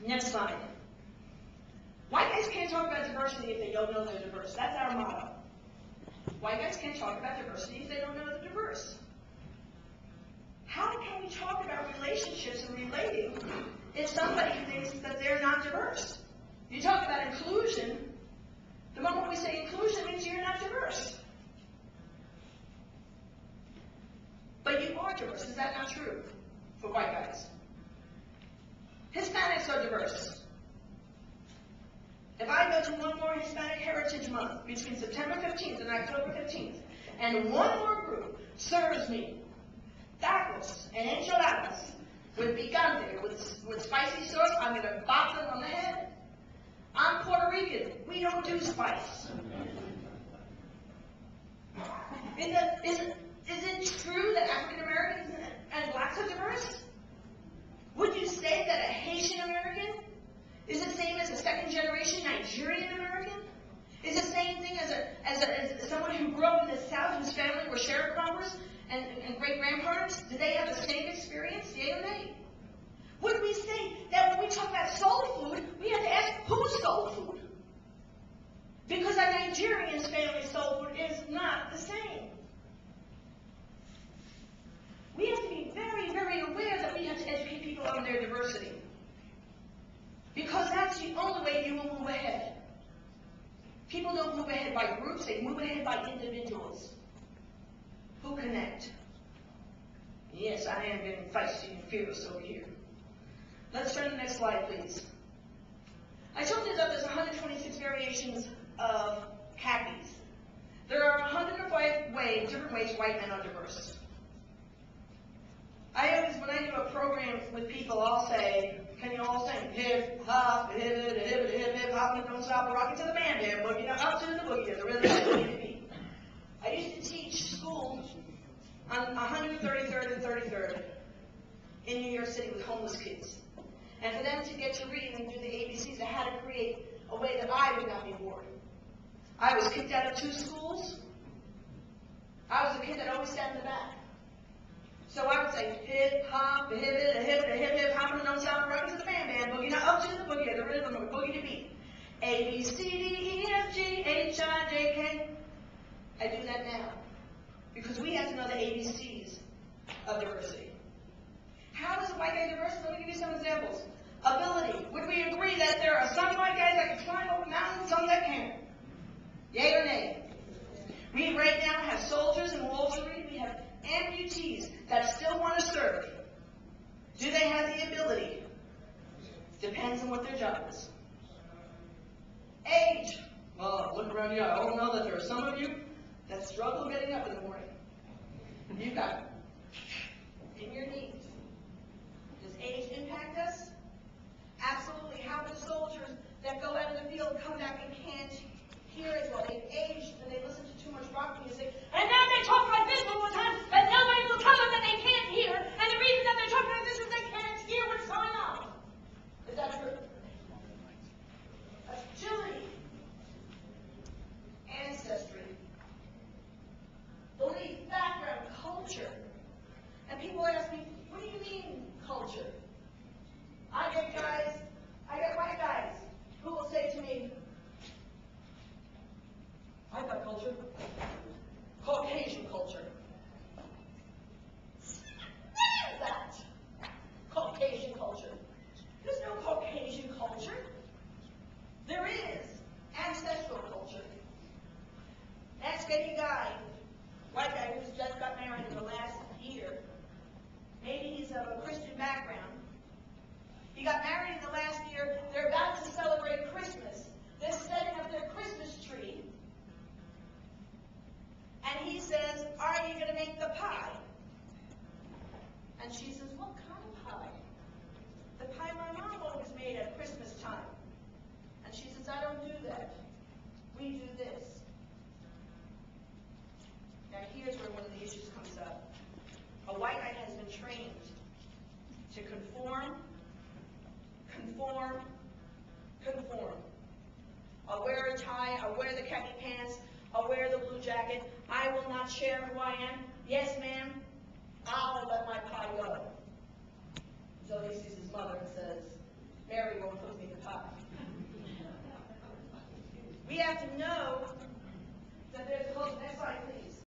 Next slide. White guys can't talk about diversity if they don't know they're diverse. That's our motto. White guys can't talk about diversity if they don't know they're diverse. How can we talk about relationships and relating if somebody thinks that they're not diverse? You talk about inclusion. The moment we say inclusion means you're not diverse. But you are diverse. Is that not true for white guys? Hispanics are diverse. If I go to one more Hispanic Heritage Month between September 15th and October 15th, and one more group serves me tacos and enchiladas with picante, with spicy sauce, I'm going to bop them on the head. I'm Puerto Rican. We don't do spice. Is it true that African Americans and blacks are diverse? Would you say that a Haitian American is the same as a second-generation Nigerian American? Is the same thing as someone who grew up in the South whose family were sharecroppers and great-grandparents? Do they have the same experience? Yea or nay? Would we say that when we talk about soul food, we have to ask whose soul food? Because a Nigerian's family soul food is not the same. We have to be very, very aware that we have to educate people on their diversity. Because that's the only way you will move ahead. People don't move ahead by groups, they move ahead by individuals who connect. Yes, I am getting feisty and fearless over here. Let's turn to the next slide, please. I told you that there's 126 variations of khakis. There are 105 different ways white men are diverse. I always, when I do a program with people, I'll say, can you all sing? Hip, hop, hip, hip, hip, hip, hip, hop, and don't stop, rocking to the man, damn boogie, now up to the boogie, the rhythm of the boogie beat. I used to teach school on 133rd and 33rd in New York City with homeless kids. And for them to get to read and do the ABCs, I had to create a way that I would not be bored. I was kicked out of 2 schools. I was a kid that always sat in the back. So I would say hip hop, hip hip hip hip hip hop, and don't stop, rocking to the bam boogie, now up to the boogie, the rhythm of the boogie to beat. A B C D E F G H I J K. I do that now because we have to know the ABCs of diversity. How is a white guy diverse? Let me give you some examples. Ability. Would we agree that there are some white guys that can climb over mountains, some that can't? Yay or nay? We right now have soldiers in Walter Reed. We have amputees that still want to serve. Do they have the ability? Depends on what their job is. Age. Well, look around here. I don't know that there are some of you that struggle getting up in the morning. You've got in your knees. Does age impact us? Absolutely. How do soldiers that go out in the field come back and can't hear as well? They've aged and they listen to too much rock music. And now they talk like this all the time, but nobody will tell them that they can't hear. And the reason that they talk like this is they can't hear what's going on. Is that true? Agility. Ancestry. Belief, background, culture. And people ask me, what do you mean culture? I get white guys who will say to me, I've got culture. Caucasian culture. What is that? Caucasian culture. There's no Caucasian culture. There is ancestral culture. Ask any guy, white guy who's just got married in the last year. Maybe he's of a Christian background. He got married in the last year. They're about to celebrate Christmas. They're setting up their Christmas tree. And he says, are you going to make the pie? And she says, what kind of pie? The pie my mom always made at Christmas time. And she says, I don't do that. We do this. Now here's where one of the issues comes up. A white guy has been trained to conform. I'll wear a tie, I'll wear the khaki pants, I'll wear the blue jacket. I will not share who I am. Yes, ma'am, I'll let my pie go. So he sees his mother and says, Mary won't have to know